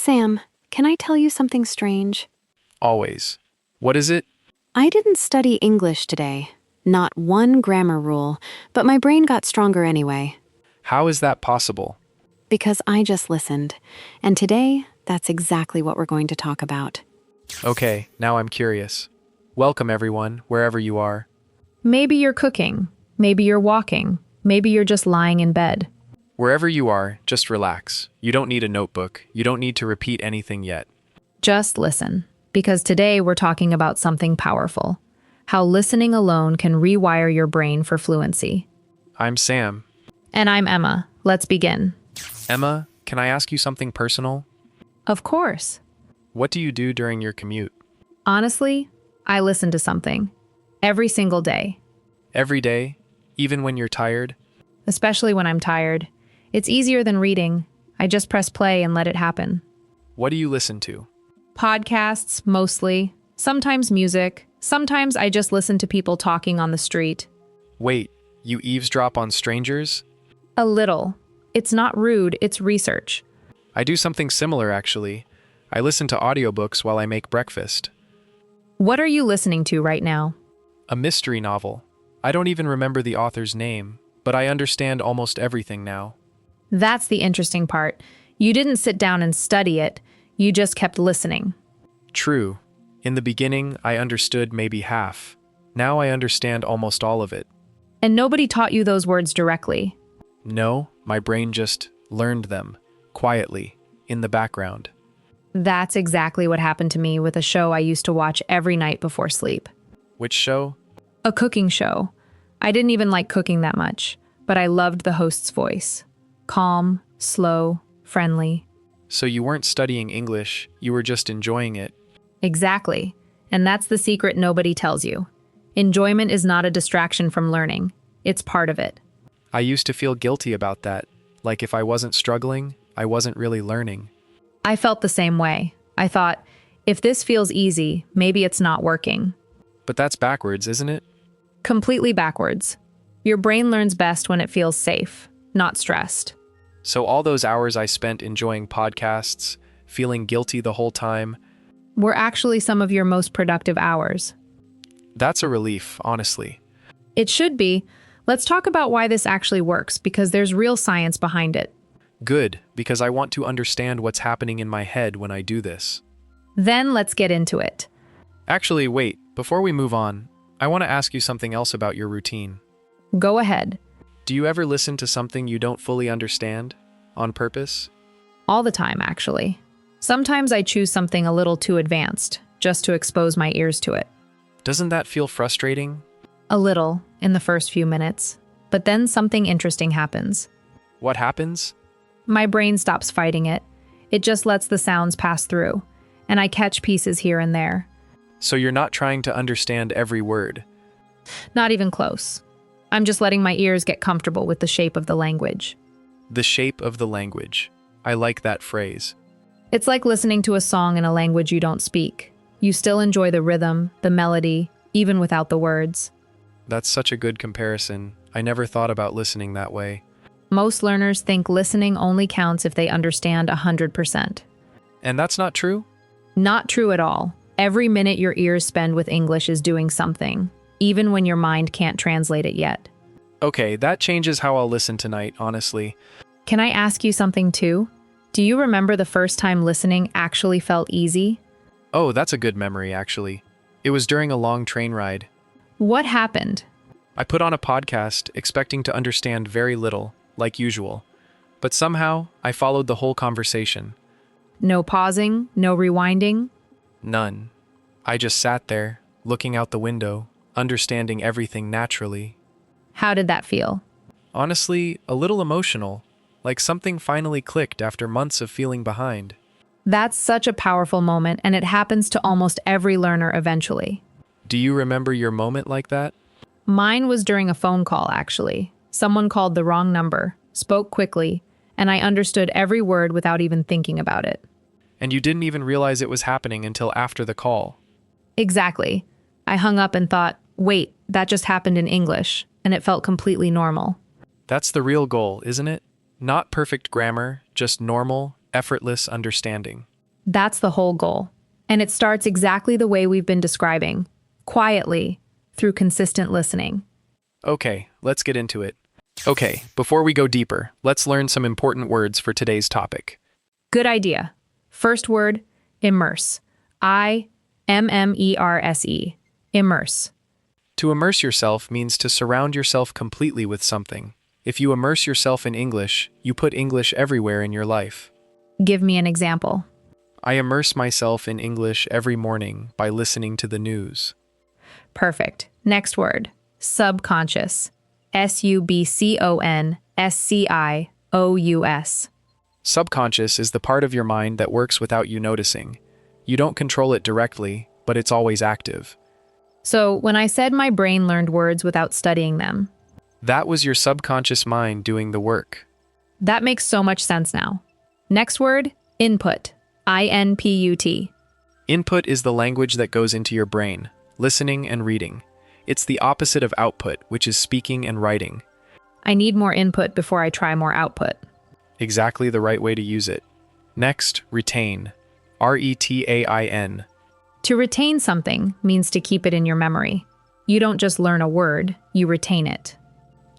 Sam, can I tell you something strange? Always. What is it? I didn't study English today. Not one grammar rule, but my brain got stronger anyway. How is that possible? Because I just listened. And today, that's exactly what we're going to talk about. Okay, now I'm curious. Welcome everyone, wherever you are. Maybe you're cooking. Maybe you're walking. Maybe you're just lying in bed. Wherever you are, just relax. You don't need a notebook. You don't need to repeat anything yet. Just listen. Because today we're talking about something powerful. How listening alone can rewire your brain for fluency. I'm Sam. And I'm Emma. Let's begin. Emma, can I ask you something personal? Of course. What do you do during your commute? Honestly, I listen to something. Every single day. Every day? Even when you're tired? Especially when I'm tired. It's easier than reading. I just press play and let it happen. What do you listen to? Podcasts, mostly. Sometimes music. Sometimes I just listen to people talking on the street. Wait, you eavesdrop on strangers? A little. It's not rude, it's research. I do something similar, actually. I listen to audiobooks while I make breakfast. What are you listening to right now? A mystery novel. I don't even remember the author's name, but I understand almost everything now. That's the interesting part. You didn't sit down and study it. You just kept listening. True. In the beginning, I understood maybe half. Now I understand almost all of it. And nobody taught you those words directly. No, my brain just learned them, quietly, in the background. That's exactly what happened to me with a show I used to watch every night before sleep. Which show? A cooking show. I didn't even like cooking that much, but I loved the host's voice. Calm, slow, friendly. So you weren't studying English, you were just enjoying it. Exactly. And that's the secret nobody tells you. Enjoyment is not a distraction from learning. It's part of it. I used to feel guilty about that. Like if I wasn't struggling, I wasn't really learning. I felt the same way. I thought, if this feels easy, maybe it's not working. But that's backwards, isn't it? Completely backwards. Your brain learns best when it feels safe, not stressed. So all those hours I spent enjoying podcasts, feeling guilty the whole time, Were actually some of your most productive hours. that's a relief, honestly. It should be. Let's talk about why this actually works, because there's real science behind it. Good, because I want to understand what's happening in my head when I do this. Then let's get into it. Actually, wait, before we move on, I want to ask you something else about your routine. Go ahead. Do you ever listen to something you don't fully understand? On purpose? All the time, actually. Sometimes I choose something a little too advanced, just to expose my ears to it. Doesn't that feel frustrating? A little, in the first few minutes. But then something interesting happens. What happens? My brain stops fighting it. It just lets the sounds pass through, and I catch pieces here and there. So you're not trying to understand every word. Not even close. I'm just letting my ears get comfortable with the shape of the language. The shape of the language. I like that phrase. It's like listening to a song in a language you don't speak. You still enjoy the rhythm, the melody, even without the words. That's such a good comparison. I never thought about listening that way. Most learners think listening only counts if they understand 100%. And that's not true? Not true at all. Every minute your ears spend with English is doing something, even when your mind can't translate it yet. Okay, that changes how I'll listen tonight, honestly. Can I ask you something too? Do you remember the first time listening actually felt easy? Oh, that's a good memory, actually. It was during a long train ride. What happened? I put on a podcast, expecting to understand very little, like usual. But somehow, I followed the whole conversation. No pausing, no rewinding? None. I just sat there, looking out the window, understanding everything naturally. How did that feel? Honestly, a little emotional, like something finally clicked after months of feeling behind. That's such a powerful moment, and it happens to almost every learner eventually. Do you remember your moment like that? Mine was during a phone call, actually. Someone called the wrong number, spoke quickly, and I understood every word without even thinking about it. And you didn't even realize it was happening until after the call. Exactly. I hung up and thought, wait, that just happened in English, and it felt completely normal. That's the real goal, isn't it? Not perfect grammar, just normal, effortless understanding. That's the whole goal. And it starts exactly the way we've been describing, quietly, through consistent listening. Okay, let's get into it. Okay, before we go deeper, let's learn some important words for today's topic. Good idea. First word, immerse. I-M-M-E-R-S-E. Immerse. To immerse yourself means to surround yourself completely with something. If you immerse yourself in English, you put English everywhere in your life. Give me an example. I immerse myself in English every morning by listening to the news. Perfect. Next word, subconscious. S-U-B-C-O-N-S-C-I-O-U-S. Subconscious is the part of your mind that works without you noticing. You don't control it directly, but it's always active. So when I said my brain learned words without studying them, That was your subconscious mind doing the work. that makes so much sense now. Next word, input. I-N-P-U-T. Input is the language that goes into your brain, listening and reading. It's the opposite of output, which is speaking and writing. I need more input before I try more output. Exactly the right way to use it. Next, retain. R-E-T-A-I-N. To retain something means to keep it in your memory. You don't just learn a word, you retain it.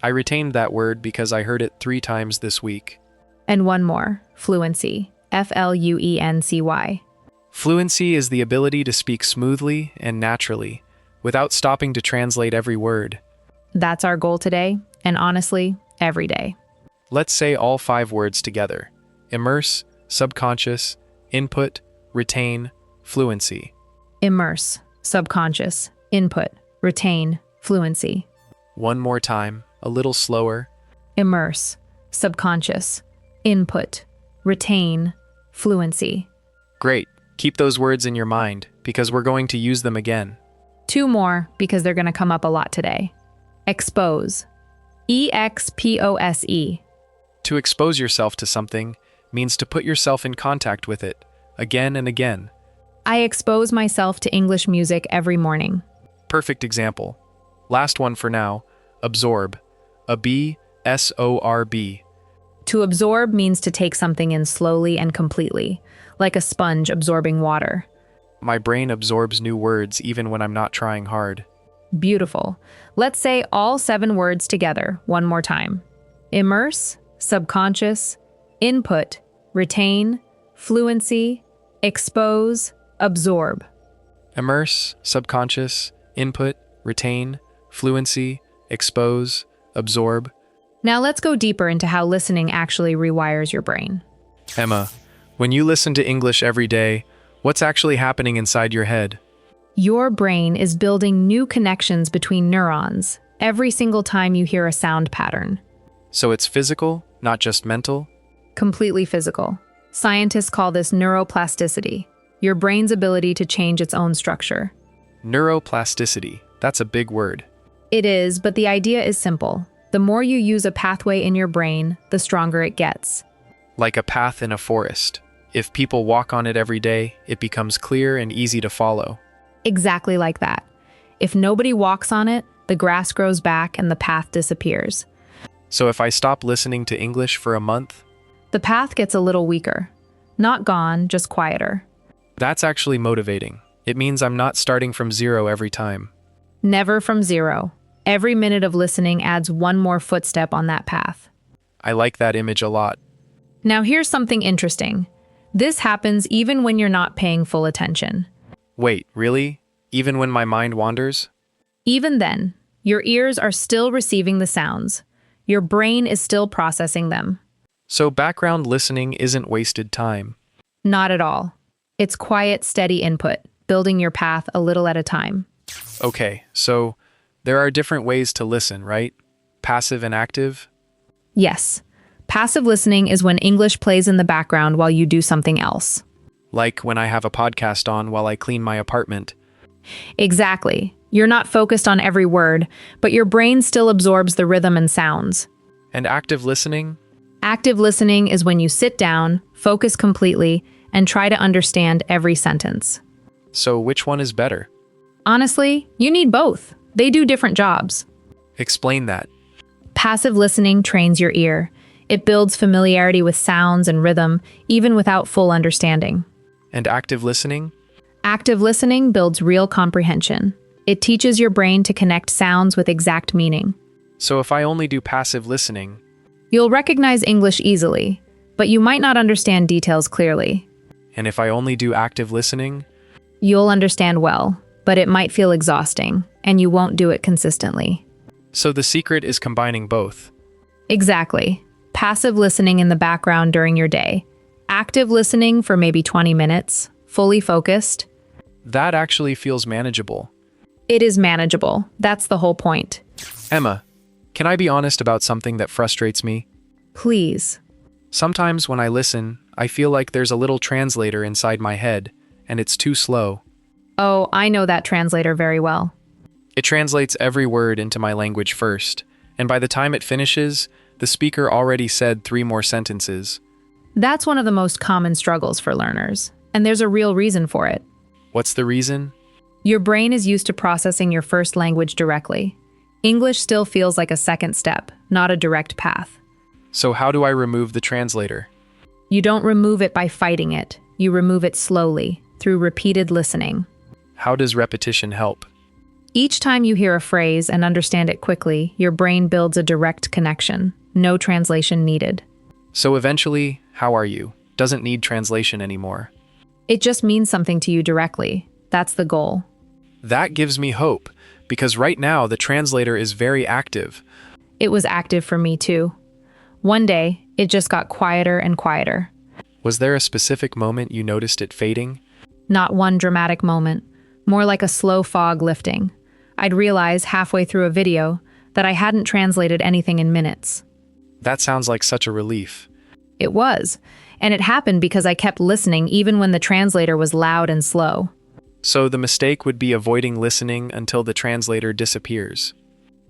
I retained that word because I heard it 3 times this week. And one more, fluency. F-L-U-E-N-C-Y. Fluency is the ability to speak smoothly and naturally, without stopping to translate every word. That's our goal today, and honestly, every day. Let's say all 5 words together. Immerse, subconscious, input, retain, fluency. Immerse, subconscious, input, retain, fluency. One more time, a little slower. Immerse, subconscious, input, retain, fluency. Great. Keep those words in your mind, because we're going to use them again. 2 more, because they're going to come up a lot today. Expose. E-X-P-O-S-E. To expose yourself to something means to put yourself in contact with it, again and again. I expose myself to English music every morning. Perfect example. Last one for now, absorb. A-B-S-O-R-B. To absorb means to take something in slowly and completely, like a sponge absorbing water. My brain absorbs new words even when I'm not trying hard. Beautiful. Let's say all 7 words together one more time. Immerse, subconscious, input, retain, fluency, expose, absorb. Immerse, subconscious, input, retain, fluency, expose, absorb. Now let's go deeper into how listening actually rewires your brain. Emma, when you listen to English every day, what's actually happening inside your head? Your brain is building new connections between neurons every single time you hear a sound pattern. So it's physical, not just mental? Completely physical. Scientists call this neuroplasticity, your brain's ability to change its own structure. Neuroplasticity, that's a big word. It is, but the idea is simple. The more you use a pathway in your brain, the stronger it gets. Like a path in a forest. If people walk on it every day, it becomes clear and easy to follow. Exactly like that. If nobody walks on it, the grass grows back and the path disappears. So if I stop listening to English for a month, The path gets a little weaker. Not gone, just quieter. that's actually motivating. It means I'm not starting from 0 every time. Never from 0. Every minute of listening adds one more footstep on that path. I like that image a lot. Now here's something interesting. This happens even when you're not paying full attention. Wait, really? Even when my mind wanders? Even then, your ears are still receiving the sounds. Your brain is still processing them. So background listening isn't wasted time. Not at all. It's quiet, steady input, building your path a little at a time. Okay, so there are different ways to listen, right? Passive and active? Yes. Passive listening is when English plays in the background while you do something else. Like when I have a podcast on while I clean my apartment. Exactly. You're not focused on every word, but your brain still absorbs the rhythm and sounds. And active listening? Active listening is when you sit down, focus completely, and try to understand every sentence. So which one is better? Honestly, you need both. They do different jobs. Explain that. Passive listening trains your ear. It builds familiarity with sounds and rhythm, even without full understanding. And active listening? Active listening builds real comprehension. It teaches your brain to connect sounds with exact meaning. So if I only do passive listening, You'll recognize English easily, but you might not understand details clearly. and if I only do active listening, You'll understand well, but it might feel exhausting, and you won't do it consistently. so the secret is combining both. Exactly. Passive listening in the background during your day. Active listening for maybe 20 minutes, fully focused. That actually feels manageable. It is manageable. That's the whole point. Emma, can I be honest about something that frustrates me? Please. Sometimes when I listen, I feel like there's a little translator inside my head, and it's too slow. Oh, I know that translator very well. It translates every word into my language first, and by the time it finishes, the speaker already said 3 more sentences. That's one of the most common struggles for learners, and there's a real reason for it. What's the reason? Your brain is used to processing your first language directly. English still feels like a second step, not a direct path. So how do I remove the translator? You don't remove it by fighting it. You remove it slowly, through repeated listening. How does repetition help? Each time you hear a phrase and understand it quickly, your brain builds a direct connection. No translation needed. So eventually, how are you? Doesn't need translation anymore. It just means something to you directly. That's the goal. That gives me hope, because right now the translator is very active. It was active for me too. One day, it just got quieter and quieter. Was there a specific moment you noticed it fading? Not one dramatic moment, more like a slow fog lifting. I'd realize halfway through a video that I hadn't translated anything in minutes. That sounds like such a relief. It was, and it happened because I kept listening even when the translator was loud and slow. So the mistake would be avoiding listening until the translator disappears.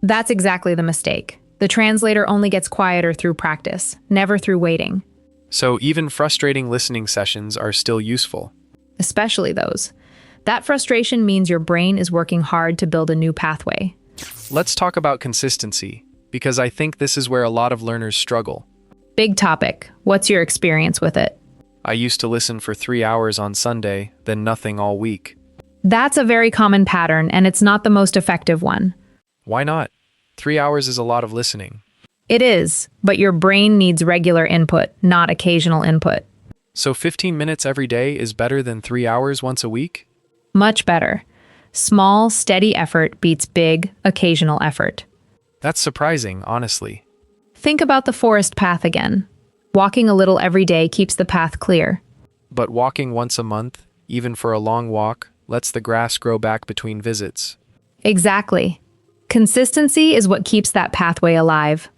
That's exactly the mistake. The translator only gets quieter through practice, never through waiting. So even frustrating listening sessions are still useful. Especially those. That frustration means your brain is working hard to build a new pathway. Let's talk about consistency, because I think this is where a lot of learners struggle. Big topic. What's your experience with it? I used to listen for 3 hours on Sunday, then nothing all week. That's a very common pattern, and it's not the most effective one. Why not? 3 hours is a lot of listening. It is, but your brain needs regular input, not occasional input. So 15 minutes every day is better than 3 hours once a week? Much better. Small, steady effort beats big, occasional effort. That's surprising, honestly. Think about the forest path again. Walking a little every day keeps the path clear. But walking once a month, even for a long walk, lets the grass grow back between visits. Exactly. Consistency is what keeps that pathway alive.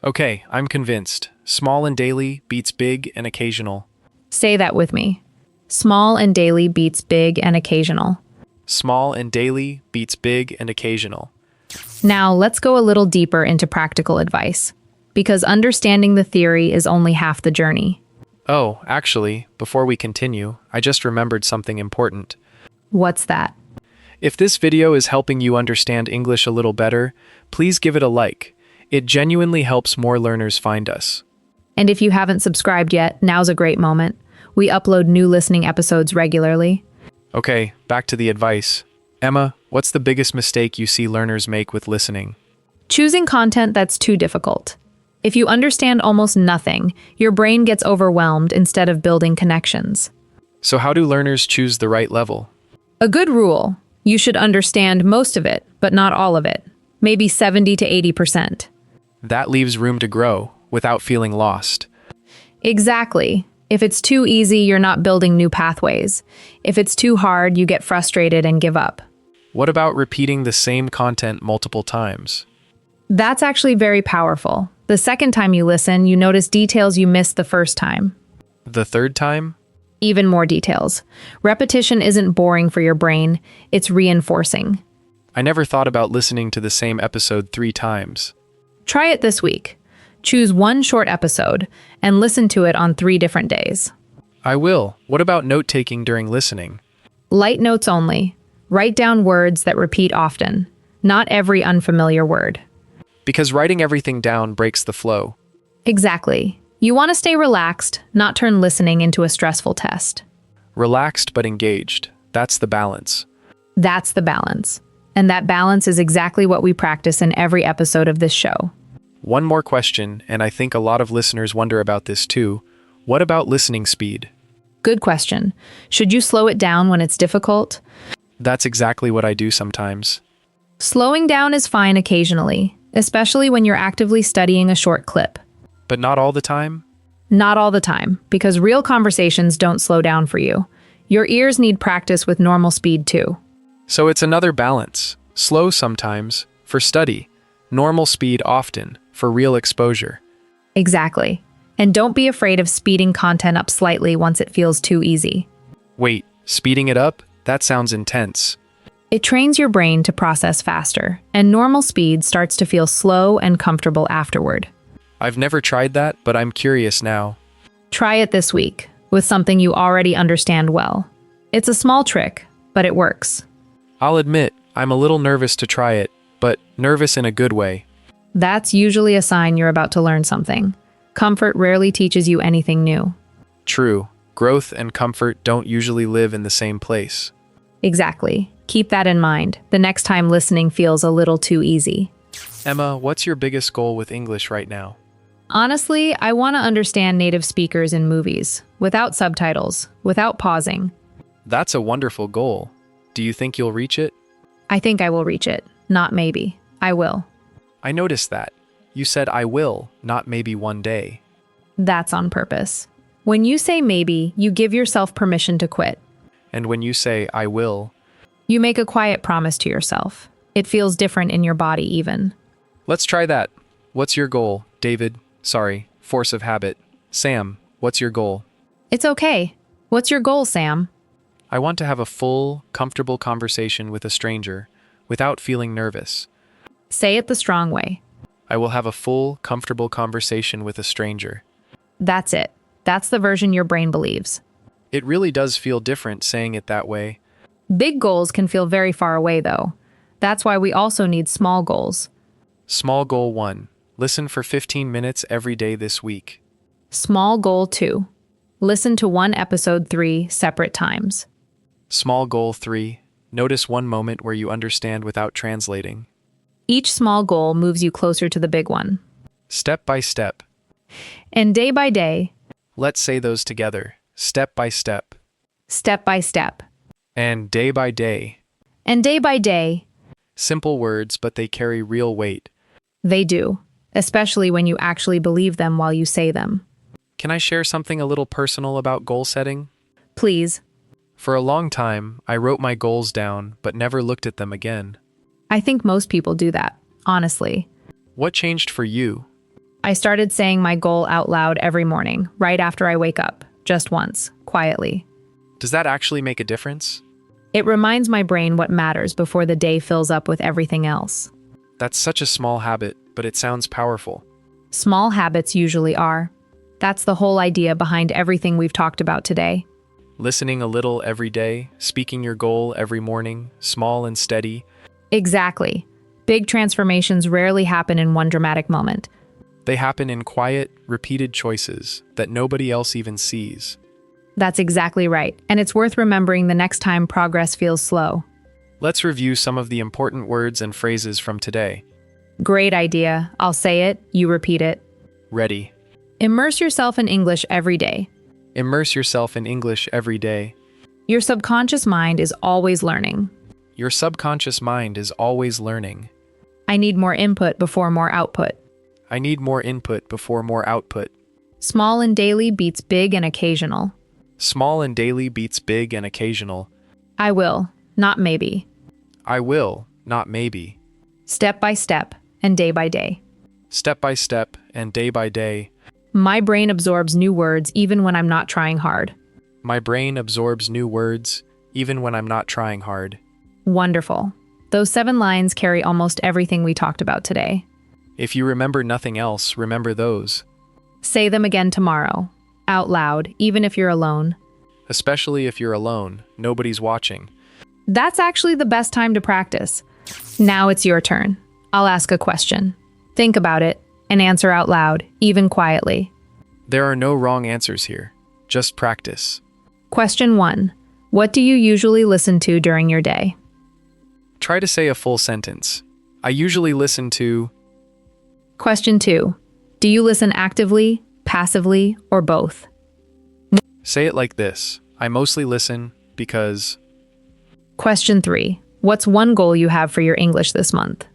Okay, I'm convinced. Small and daily beats big and occasional. Say that with me. Small and daily beats big and occasional. Small and daily beats big and occasional. Now, let's go a little deeper into practical advice, because understanding the theory is only half the journey. Oh, actually, before we continue, I just remembered something important. What's that? If this video is helping you understand English a little better, please give it a like. It genuinely helps more learners find us. And if you haven't subscribed yet, now's a great moment. We upload new listening episodes regularly. Okay, back to the advice. Emma, what's the biggest mistake you see learners make with listening? Choosing content that's too difficult. If you understand almost nothing, your brain gets overwhelmed instead of building connections. So how do learners choose the right level? A good rule: you should understand most of it, but not all of it. Maybe 70 to 80%. That leaves room to grow without feeling lost. Exactly. If it's too easy, you're not building new pathways. If it's too hard, you get frustrated and give up. What about repeating the same content multiple times? That's actually very powerful. The second time you listen, you notice details you missed the first time. The third time? Even more details. Repetition isn't boring for your brain, it's reinforcing. I never thought about listening to the same episode 3 times. Try it this week. Choose one short episode and listen to it on 3 different days. I will. What about note-taking during listening? Light notes only. Write down words that repeat often, not every unfamiliar word. Because writing everything down breaks the flow. Exactly. You want to stay relaxed, not turn listening into a stressful test. Relaxed but engaged. That's the balance. That's the balance. And that balance is exactly what we practice in every episode of this show. One more question, and I think a lot of listeners wonder about this too. What about listening speed? Good question. Should you slow it down when it's difficult? That's exactly what I do sometimes. Slowing down is fine occasionally, especially when you're actively studying a short clip. But not all the time? Not all the time, because real conversations don't slow down for you. Your ears need practice with normal speed too. So it's another balance. Slow sometimes, for study. Normal speed often, for real exposure. Exactly. And don't be afraid of speeding content up slightly once it feels too easy. Wait, speeding it up? That sounds intense. It trains your brain to process faster, and normal speed starts to feel slow and comfortable afterward. I've never tried that, but I'm curious now. Try it this week, with something you already understand well. It's a small trick, but it works. I'll admit, I'm a little nervous to try it, but nervous in a good way. That's usually a sign you're about to learn something. Comfort rarely teaches you anything new. True, growth and comfort don't usually live in the same place. Exactly. Keep that in mind the next time listening feels a little too easy. Emma, what's your biggest goal with English right now? Honestly, I want to understand native speakers in movies, without subtitles, without pausing. That's a wonderful goal. Do you think you'll reach it? I think I will reach it. Not maybe. I will. I noticed that. You said I will, not maybe one day. That's on purpose. When you say maybe, you give yourself permission to quit. And when you say I will, You make a quiet promise to yourself. It feels different in your body even. let's try that. What's your goal, David? Sorry, force of habit. Sam, what's your goal? It's okay. What's your goal, Sam? I want to have a full, comfortable conversation with a stranger without feeling nervous. Say it the strong way. I will have a full, comfortable conversation with a stranger. That's it. That's the version your brain believes. It really does feel different saying it that way. Big goals can feel very far away, though. That's why we also need small goals. Small goal 1. Listen for 15 minutes every day this week. Small goal 2. Listen to one episode 3 separate times. Small goal 3. Notice one moment where you understand without translating. Each small goal moves you closer to the big one. Step by step. And day by day, Let's say those together. Step by step. step by step, And day by day. and day by day, Simple words, but they carry real weight. they do, especially when you actually believe them while you say them. Can I share something a little personal about goal setting? Please. For a long time, I wrote my goals down, but never looked at them again. I think most people do that, honestly. What changed for you? I started saying my goal out loud every morning, right after I wake up, just once, quietly. Does that actually make a difference? It reminds my brain what matters before the day fills up with everything else. That's such a small habit, but it sounds powerful. Small habits usually are. That's the whole idea behind everything we've talked about today. Listening a little every day, speaking your goal every morning, small and steady. Exactly. Big transformations rarely happen in one dramatic moment. They happen in quiet, repeated choices that nobody else even sees. That's exactly right, and it's worth remembering the next time progress feels slow. Let's review some of the important words and phrases from today. Great idea. I'll say it, you repeat it. Ready. Immerse yourself in English every day. Immerse yourself in English every day. Your subconscious mind is always learning. Your subconscious mind is always learning. I need more input before more output. I need more input before more output. Small and daily beats big and occasional. Small and daily beats big and occasional. I will, not maybe. I will, not maybe. Step by step and day by day. Step by step and day by day. My brain absorbs new words even when I'm not trying hard. My brain absorbs new words, even when I'm not trying hard. Wonderful. Those 7 lines carry almost everything we talked about today. If you remember nothing else, remember those. Say them again tomorrow, out loud, even if you're alone. Especially if you're alone, nobody's watching. That's actually the best time to practice. Now it's your turn. I'll ask a question. Think about it and answer out loud, even quietly. There are no wrong answers here. Just practice. Question 1. What do you usually listen to during your day? Try to say a full sentence. I usually listen to... Question 2. Do you listen actively, passively, or both? Say it like this. I mostly listen because... Question 3. What's one goal you have for your English this month?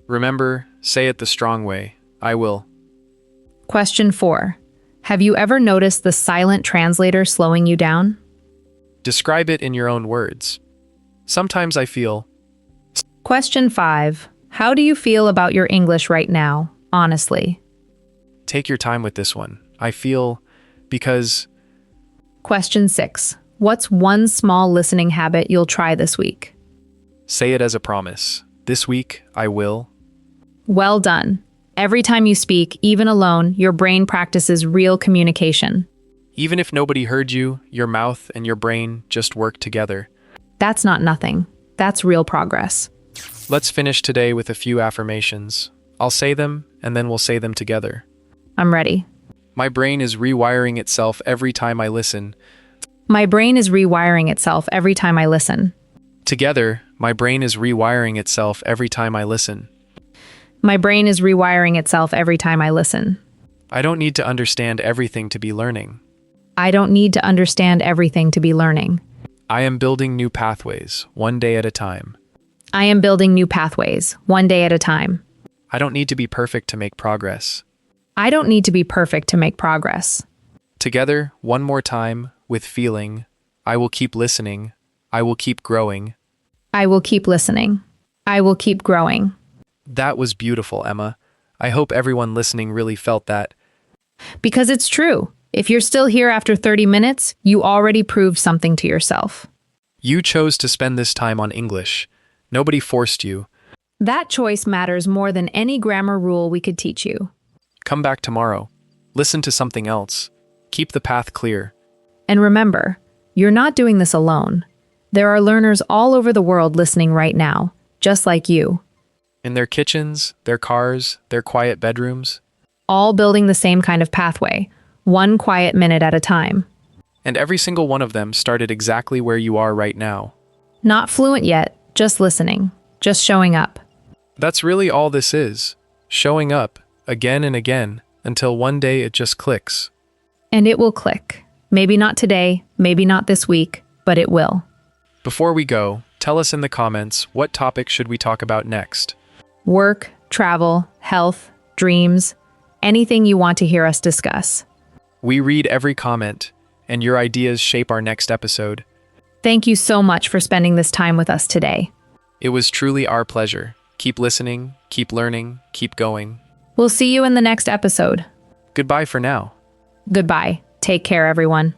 Remember, say it the strong way. I will. Question 4. Have you ever noticed the silent translator slowing you down? Describe it in your own words. Sometimes I feel... Question 5. How do you feel about your English right now, honestly? Take your time with this one. I feel... because... Question 6. What's one small listening habit you'll try this week? Say it as a promise. This week, I will... Well done. Every time you speak, even alone, your brain practices real communication. Even if nobody heard you, your mouth and your brain just work together. That's not nothing. That's real progress. Let's finish today with a few affirmations. I'll say them, and then we'll say them together. I'm ready. My brain is rewiring itself every time I listen. My brain is rewiring itself every time I listen. Together, my brain is rewiring itself every time I listen. My brain is rewiring itself every time I listen. I don't need to understand everything to be learning. I don't need to understand everything to be learning. I am building new pathways, one day at a time. I am building new pathways, one day at a time. I don't need to be perfect to make progress. I don't need to be perfect to make progress. Together, one more time, with feeling, I will keep listening. I will keep growing. I will keep listening. I will keep growing. That was beautiful, Emma. I hope everyone listening really felt that. Because it's true. If you're still here after 30 minutes, you already proved something to yourself. You chose to spend this time on English. Nobody forced you. That choice matters more than any grammar rule we could teach you. Come back tomorrow. Listen to something else. Keep the path clear. And remember, you're not doing this alone. There are learners all over the world listening right now, just like you. In their kitchens, their cars, their quiet bedrooms. All building the same kind of pathway, one quiet minute at a time. And every single one of them started exactly where you are right now. Not fluent yet, just listening, just showing up. That's really all this is. Showing up, again and again, until one day it just clicks. And it will click. Maybe not today, maybe not this week, but it will. Before we go, tell us in the comments, what topic should we talk about next? Work, travel, health, dreams, anything you want to hear us discuss. We read every comment, and your ideas shape our next episode. Thank you so much for spending this time with us today. It was truly our pleasure. Keep listening, keep learning, keep going. We'll see you in the next episode. Goodbye for now. Goodbye. Take care, everyone.